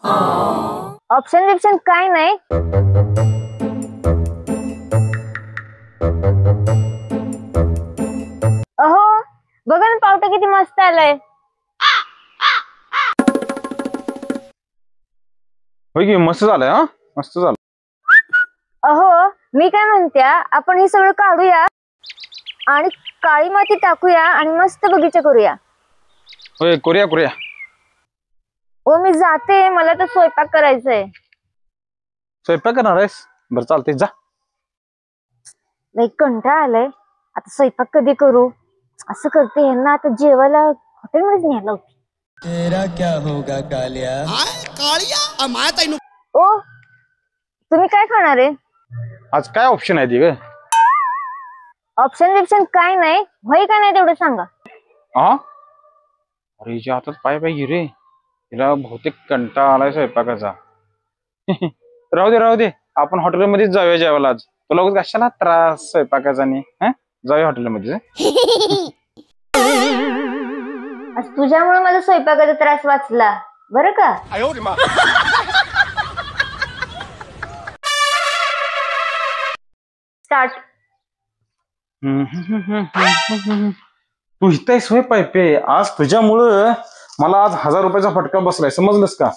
Option बिप्शन काय नाही. अहो बघा ना पावटा किती मस्त आलाय. होय की मस्त झालंय. हा मस्त झालं. अहो मी काय म्हणत्या आपण हे सगळं काढूया आणि काळी माती टाकूया आणि मस्त बगीचा करूया. होय करूया करूया. ओ मी जाते मला तर स्वयंपाक करायचंय. स्वयंपाक करणार आहेस? बरं चालते जा. लई कंटाळा आलाय आता स्वयंपाक कधी करू. असं करते ह्यांना आता जेवायला हॉटेलमध्येच न्यायला होती. तेरा क्या होगा कालिया? कालिया माया ओ तुम्ही काय खाणार आहे? आज काय ऑप्शन आहे ती ग? ऑप्शन बिप्शन काय नाही. होय का नाही तेवढं सांगा. हा अरे हिच्या हातात पाय पाय गिरे. तिला बहुतेक कंटाळा आलाय स्वयंपाकाचा. राहू दे आपण हॉटेलमध्येच जाऊया जेवायला आज. तुला उगाच कशाला त्रास स्वयंपाकाचा नाही. जाऊया हॉटेलमध्ये. आज तुझ्यामुळे माझा स्वयंपाकाचा त्रास वाचला बरं का. स्टार्ट. तू इथं सोय पायपे आज तुझ्यामुळं मला आज 1000 रुपयाचा फटका बसलाय समजलंस का.